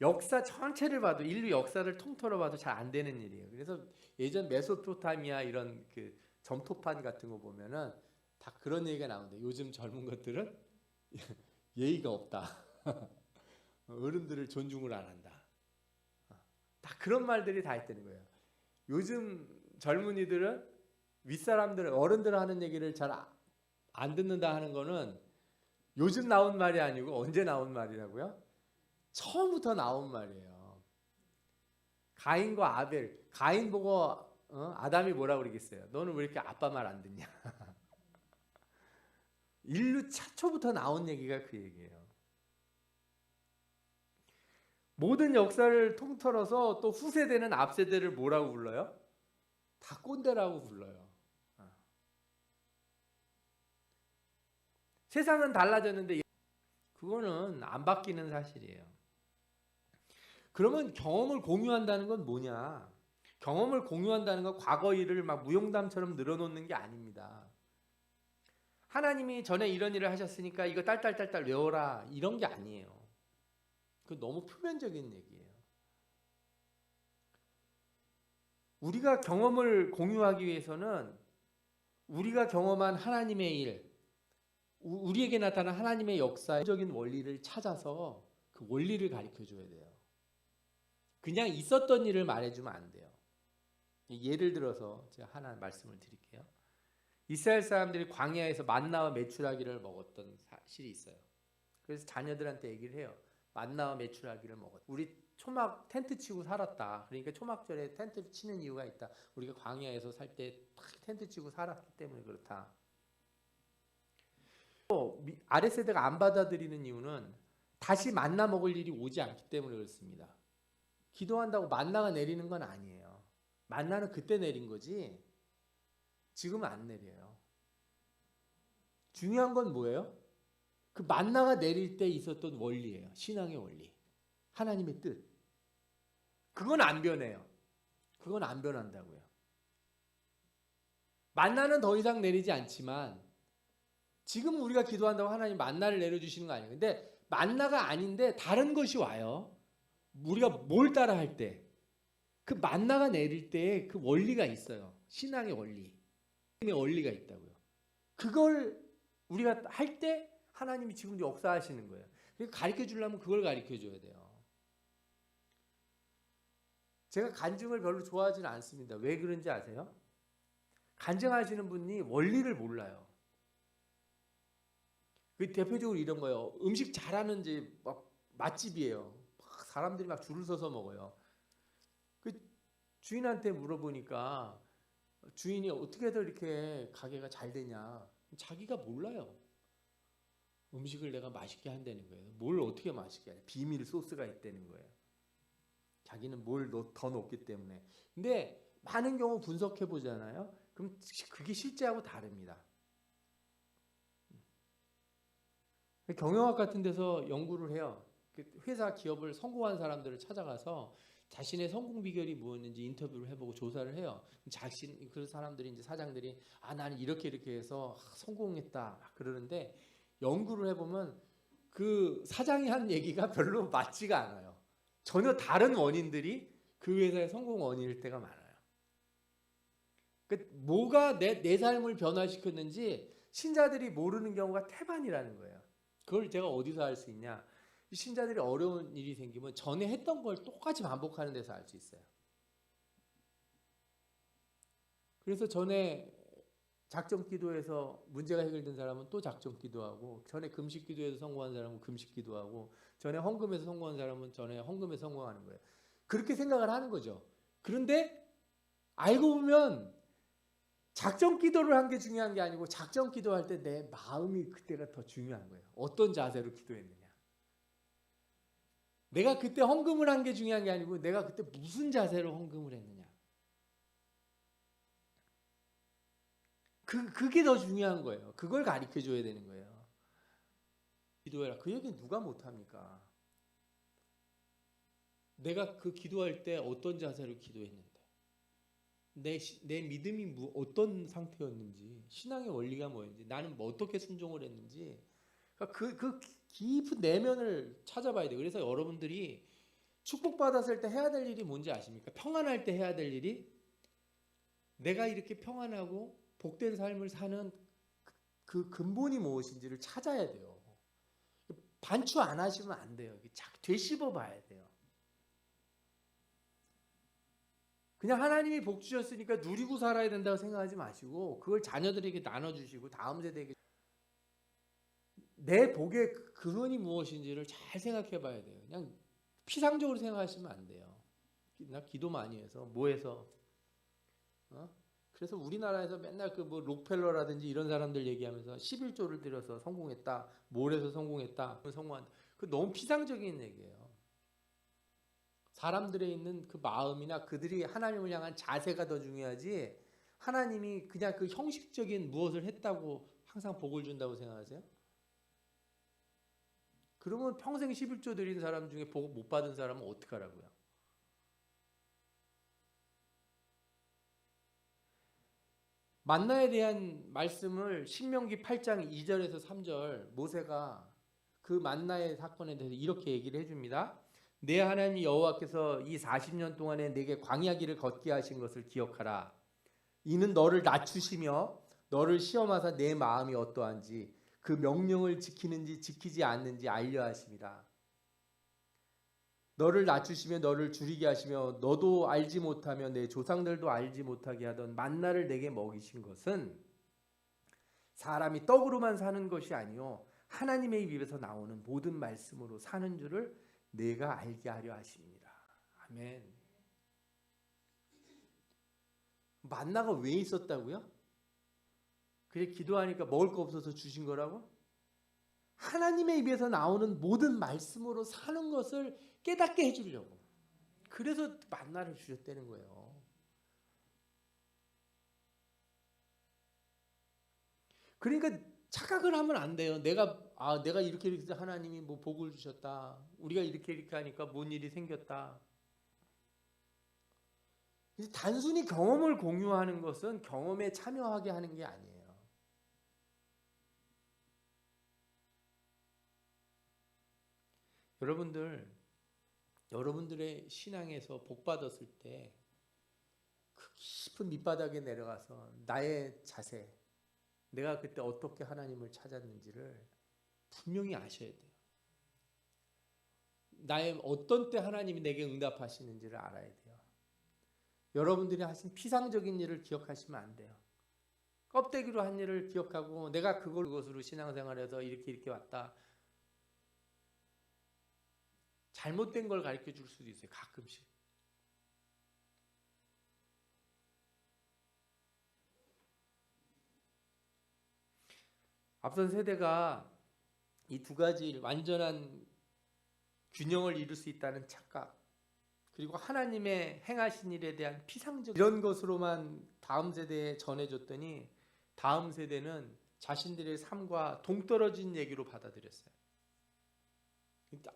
역사 전체를 봐도 인류 역사를 통틀어 봐도 잘 안 되는 일이에요. 그래서 예전 메소포타미아 이런 그 점토판 같은 거 보면은 다 그런 얘기가 나오는데 요즘 젊은 것들은 예의가 없다. 어른들을 존중을 안 한다. 다 그런 말들이 다 있다는 거예요. 요즘 젊은이들은 윗사람들 어른들 하는 얘기를 잘 안 듣는다 하는 거는 요즘 나온 말이 아니고 언제 나온 말이라고요? 처음부터 나온 말이에요. 가인과 아벨. 가인 보고 아담이 뭐라고 그러겠어요? 너는 왜 이렇게 아빠 말 안 듣냐? 인류 최초부터 나온 얘기가 그 얘기예요. 모든 역사를 통틀어서 또 후세대는 앞세대를 뭐라고 불러요? 다 꼰대라고 불러요. 세상은 달라졌는데 그거는 안 바뀌는 사실이에요. 그러면 경험을 공유한다는 건 뭐냐? 경험을 공유한다는 건 과거 일을 막 무용담처럼 늘어놓는 게 아닙니다. 하나님이 전에 이런 일을 하셨으니까 이거 딸딸딸딸 외워라 이런 게 아니에요. 그 너무 표면적인 얘기예요. 우리가 경험을 공유하기 위해서는 우리가 경험한 하나님의 일, 우리에게 나타난 하나님의 역사적인 원리를 찾아서 그 원리를 가르쳐 줘야 돼요. 그냥 있었던 일을 말해주면 안 돼요. 예를 들어서 제가 하나 말씀을 드릴게요. 이스라엘 사람들이 광야에서 만나와 메추라기를 먹었던 사실이 있어요. 그래서 자녀들한테 얘기를 해요. 만나와 메추라기를 먹었다. 우리 초막 텐트 치고 살았다. 그러니까 초막절에 텐트 치는 이유가 있다. 우리가 광야에서 살 때 텐트 치고 살았기 때문에 그렇다. 또 아랫 세대가 안 받아들이는 이유는 다시 만나 먹을 일이 오지 않기 때문에 그렇습니다. 기도한다고 만나가 내리는 건 아니에요. 만나는 그때 내린 거지 지금은 안 내려요. 중요한 건 뭐예요? 그 만나가 내릴 때 있었던 원리예요. 신앙의 원리. 하나님의 뜻. 그건 안 변해요. 그건 안 변한다고요. 만나는 더 이상 내리지 않지만 지금 우리가 기도한다고 하나님 만나를 내려주시는 거 아니에요. 근데 만나가 아닌데 다른 것이 와요. 우리가 뭘 따라 할 때 그 만나가 내릴 때 그 원리가 있어요. 신앙의 원리. 하나님의 원리가 있다고요. 그걸 우리가 할 때 하나님이 지금 역사하시는 거예요. 그러니까 가르쳐 주려면 그걸 가르쳐 줘야 돼요. 제가 간증을 별로 좋아하지는 않습니다. 왜 그런지 아세요? 간증하시는 분이 원리를 몰라요. 그 대표적으로 이런 거예요. 음식 잘하는 집 막 맛집이에요. 막 사람들이 막 줄을 서서 먹어요. 그 주인한테 물어보니까 주인이 어떻게 해서 이렇게 가게가 잘 되냐? 자기가 몰라요. 음식을 내가 맛있게 한다는 거예요. 뭘 어떻게 맛있게 하냐? 비밀 소스가 있다는 거예요. 자기는 뭘 더 넣기 때문에. 근데 많은 경우 분석해 보잖아요. 그럼 그게 실제하고 다릅니다. 경영학 같은 데서 연구를 해요. 회사 기업을 성공한 사람들을 찾아가서 자신의 성공 비결이 무엇인지 인터뷰를 해보고 조사를 해요. 그 사람들이 이제 사장들이 나는 이렇게 해서 성공했다 그러는데 연구를 해보면 그 사장이 한 얘기가 별로 맞지가 않아요. 전혀 다른 원인들이 그 회사의 성공 원인일 때가 많아요. 뭐가 내 삶을 변화시켰는지 신자들이 모르는 경우가 태반이라는 거예요. 그걸 제가 어디서 알 수 있냐? 신자들이 어려운 일이 생기면 전에 했던 걸 똑같이 반복하는 데서 알 수 있어요. 그래서 전에 작정 기도에서 문제가 해결된 사람은 또 작정 기도하고, 전에 금식 기도에서 성공한 사람은 금식 기도하고, 전에 헌금에서 성공한 사람은 전에 헌금에서 성공하는 거예요. 그렇게 생각을 하는 거죠. 그런데 알고 보면 작정 기도를 한 게 중요한 게 아니고 작정 기도할 때 내 마음이 그때가 더 중요한 거예요. 어떤 자세로 기도했느냐. 내가 그때 헌금을 한 게 중요한 게 아니고 내가 그때 무슨 자세로 헌금을 했느냐. 그게 더 중요한 거예요. 그걸 가르쳐 줘야 되는 거예요. 기도해라. 그 얘기 누가 못합니까? 내가 그 기도할 때 어떤 자세로 기도했는데, 내 믿음이 어떤 상태였는지, 신앙의 원리가 뭐였는지, 나는 어떻게 순종을 했는지, 그 깊은 내면을 찾아봐야 돼요. 그래서 여러분들이 축복받았을 때 해야 될 일이 뭔지 아십니까? 평안할 때 해야 될 일이, 내가 이렇게 평안하고 복된 삶을 사는 그 근본이 무엇인지를 찾아야 돼요. 반추 안 하시면 안 돼요. 되씹어 봐야 돼요. 그냥 하나님이 복 주셨으니까 누리고 살아야 된다고 생각하지 마시고 그걸 자녀들에게 나눠주시고 다음 세대에게 내 복의 근원이 무엇인지를 잘 생각해 봐야 돼요. 그냥 피상적으로 생각하시면 안 돼요. 나 기도 많이 해서 뭐 해서 그래서 우리나라에서 맨날 뭐 록펠러라든지 이런 사람들 얘기하면서 11조를 들여서 성공했다, 뭘 해서 성공했다, 성공한다. 그 너무 피상적인 얘기예요. 사람들에 있는 그 마음이나 그들이 하나님을 향한 자세가 더 중요하지, 하나님이 그냥 그 형식적인 무엇을 했다고 항상 복을 준다고 생각하세요? 그러면 평생 11조 드린 사람 중에 복 못 받은 사람은 어떡하라고요? 만나에 대한 말씀을 신명기 8장 2절에서 3절 모세가 그 만나의 사건에 대해서 이렇게 얘기를 해줍니다. 내 하나님 여호와께서 이 40년 동안에 내게 광야 길을 걷게 하신 것을 기억하라. 이는 너를 낮추시며 너를 시험하사 내 마음이 어떠한지 그 명령을 지키는지 지키지 않는지 알려 하심이라. 너를 낮추시며 너를 줄이게 하시며 너도 알지 못하며 내 조상들도 알지 못하게 하던 만나를 내게 먹이신 것은 사람이 떡으로만 사는 것이 아니요 하나님의 입에서 나오는 모든 말씀으로 사는 줄을 내가 알게 하려 하십니다. 아멘. 만나가 왜 있었다고요? 그래 기도하니까 먹을 거 없어서 주신 거라고? 하나님의 입에서 나오는 모든 말씀으로 사는 것을 깨닫게 해주려고. 그래서 만나를 주셨다는 거예요. 그러니까 착각을 하면 안 돼요. 내가 이렇게 하나님이 뭐 복을 주셨다. 우리가 이렇게 하니까 뭔 일이 생겼다. 단순히 경험을 공유하는 것은 경험에 참여하게 하는 게 아니에요. 여러분들의 신앙에서 복 받았을 때 그 깊은 밑바닥에 내려가서 나의 자세, 내가 그때 어떻게 하나님을 찾았는지를 분명히 아셔야 돼요. 나의 어떤 때 하나님이 내게 응답하시는지를 알아야 돼요. 여러분들이 하신 피상적인 일을 기억하시면 안 돼요. 껍데기로 한 일을 기억하고 내가 그것으로 신앙생활해서 이렇게 왔다. 잘못된 걸 가르쳐 줄 수도 있어요. 가끔씩. 앞선 세대가 이 두 가지 완전한 균형을 이룰 수 있다는 착각, 그리고 하나님의 행하신 일에 대한 피상적 이런 것으로만 다음 세대에 전해줬더니 다음 세대는 자신들의 삶과 동떨어진 얘기로 받아들였어요.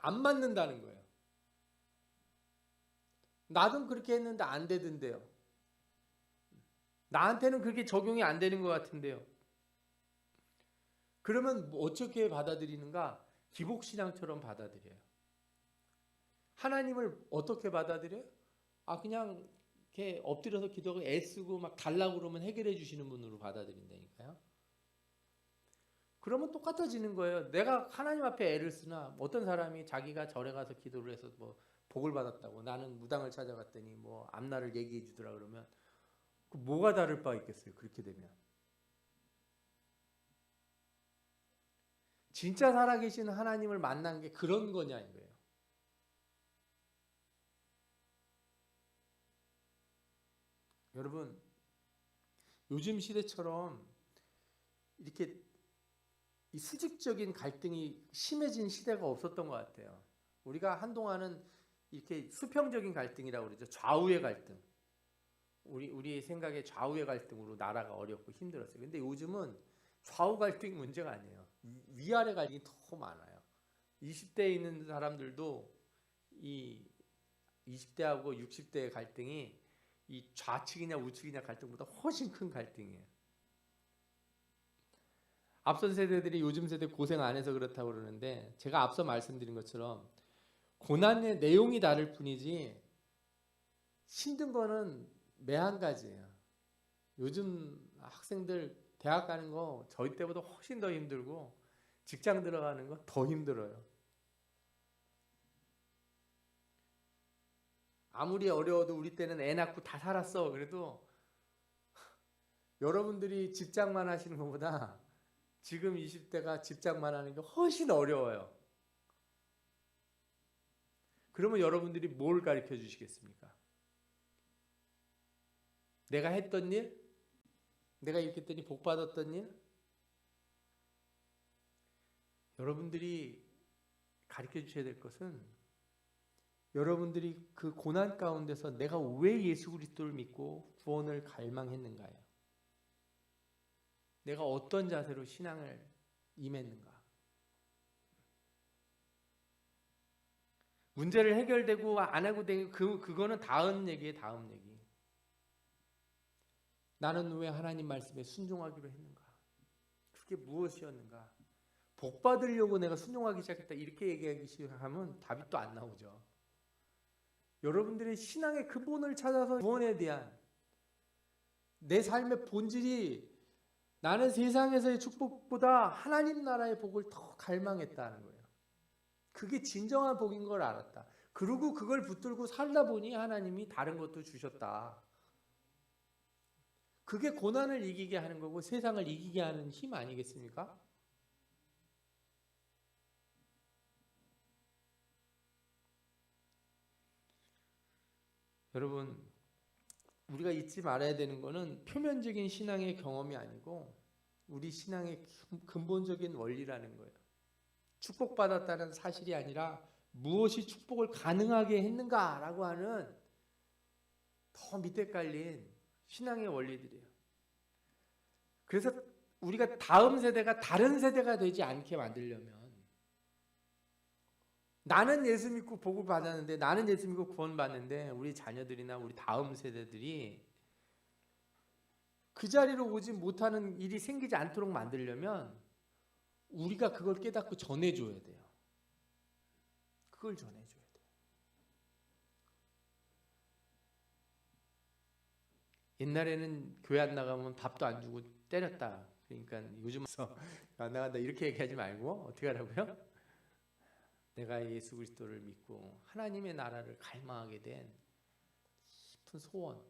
안 맞는다는 거예요. 나도 그렇게 했는데 안 되던데요. 나한테는 그렇게 적용이 안 되는 것 같은데요. 그러면 어떻게 받아들이는가? 기복신앙처럼 받아들여요. 하나님을 어떻게 받아들여요? 그냥 이렇게 엎드려서 기도하고 애쓰고 막 달라고 그러면 해결해 주시는 분으로 받아들인다니까요. 그러면 똑같아지는 거예요. 내가 하나님 앞에 애를 쓰나 어떤 사람이 자기가 절에 가서 기도를 해서 뭐 복을 받았다고 나는 무당을 찾아갔더니 뭐 앞날을 얘기해 주더라 그러면 그 뭐가 다를 바 있겠어요. 그렇게 되면. 진짜 살아계신 하나님을 만난 게 그런 거냐 이거예요. 여러분 요즘 시대처럼 이렇게 이 수직적인 갈등이 심해진 시대가 없었던 것 같아요. 우리가 한동안은 이렇게 수평적인 갈등이라고 그러죠. 좌우의 갈등. 우리 생각에 좌우의 갈등으로 나라가 어렵고 힘들었어요. 근데 요즘은 좌우 갈등이 문제가 아니에요. 위아래 갈등이 더 많아요. 20대에 있는 사람들도 이 20대하고 60대의 갈등이 이 좌측이냐 우측이냐 갈등보다 훨씬 큰 갈등이에요. 앞선 세대들이 요즘 세대 고생 안 해서 그렇다고 그러는데 제가 앞서 말씀드린 것처럼 고난의 내용이 다를 뿐이지 힘든 거는 매 한 가지예요. 요즘 학생들 대학 가는 거 저희 때보다 훨씬 더 힘들고 직장 들어가는 거 더 힘들어요. 아무리 어려워도 우리 때는 애 낳고 다 살았어. 그래도 여러분들이 직장만 하시는 것보다 지금 20대가 직장만 하는 게 훨씬 어려워요. 그러면 여러분들이 뭘 가르쳐 주시겠습니까? 내가 했던 일? 내가 이렇게 했더니 복 받았던 일? 여러분들이 가르쳐 주셔야 될 것은 여러분들이 그 고난 가운데서 내가 왜 예수 그리스도를 믿고 구원을 갈망했는가요? 내가 어떤 자세로 신앙을 임했는가? 문제를 해결되고 안 하고 되고 그거는 다음 얘기예요. 다음 얘기. 나는 왜 하나님 말씀에 순종하기로 했는가? 그게 무엇이었는가? 복 받으려고 내가 순종하기 시작했다 이렇게 얘기하기 시작하면 답이 또 안 나오죠. 여러분들의 신앙의 근본을 찾아서 구원에 대한 내 삶의 본질이 나는 세상에서의 축복보다 하나님 나라의 복을 더 갈망했다는 거예요. 그게 진정한 복인 걸 알았다. 그리고 그걸 붙들고 살다 보니 하나님이 다른 것도 주셨다. 그게 고난을 이기게 하는 거고 세상을 이기게 하는 힘 아니겠습니까? 여러분, 우리가 잊지 말아야 되는 거는 표면적인 신앙의 경험이 아니고 우리 신앙의 근본적인 원리라는 거예요. 축복받았다는 사실이 아니라 무엇이 축복을 가능하게 했는가라고 하는 더 밑에 깔린 신앙의 원리들이에요. 그래서 우리가 다음 세대가 다른 세대가 되지 않게 만들려면 나는 예수 믿고 복을 받았는데 나는 예수 믿고 구원받는데 우리 자녀들이나 우리 다음 세대들이 그 자리로 오지 못하는 일이 생기지 않도록 만들려면 우리가 그걸 깨닫고 전해줘야 돼요. 그걸 전해줘야 돼요. 옛날에는 교회 안 나가면 밥도 안 주고 때렸다. 그러니까 요즘은 안 나간다 이렇게 얘기하지 말고 어떻게 하라고요? 내가 예수 그리스도를 믿고 하나님의 나라를 갈망하게 된 깊은 소원,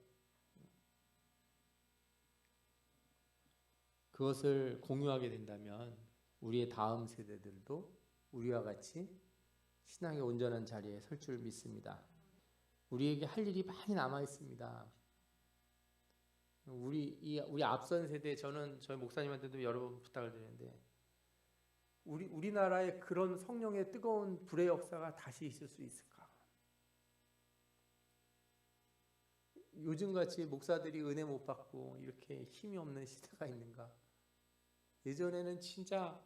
그것을 공유하게 된다면 우리의 다음 세대들도 우리와 같이 신앙의 온전한 자리에 설 줄 믿습니다. 우리에게 할 일이 많이 남아 있습니다. 우리 앞선 세대, 저는 저희 목사님한테도 여러 번 부탁을 드리는데 우리나라에 그런 성령의 뜨거운 불의 역사가 다시 있을 수 있을까? 요즘같이 목사들이 은혜 못 받고 이렇게 힘이 없는 시대가 있는가? 예전에는 진짜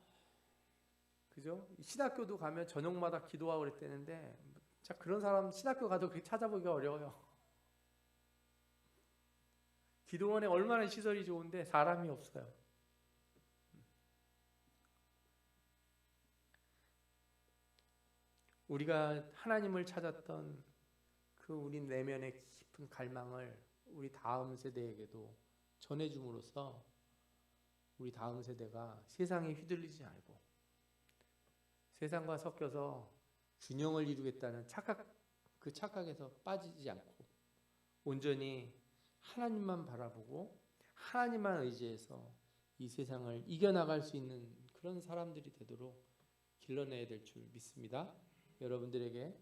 그죠? 신학교도 가면 저녁마다 기도하고 그랬대는데 자 그런 사람 신학교 가도 그렇게 찾아보기가 어려워요. 기도원에 얼마나 시설이 좋은데 사람이 없어요. 우리가 하나님을 찾았던 그 우리 내면의 깊은 갈망을 우리 다음 세대에게도 전해줌으로써 우리 다음 세대가 세상에 휘둘리지 않고 세상과 섞여서 균형을 이루겠다는 그 착각에서 빠지지 않고 온전히 하나님만 바라보고 하나님만 의지해서 이 세상을 이겨나갈 수 있는 그런 사람들이 되도록 길러내야 될 줄 믿습니다. 여러분들에게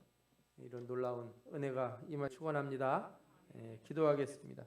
이런 놀라운 은혜가 임할 축원합니다. 기도하겠습니다.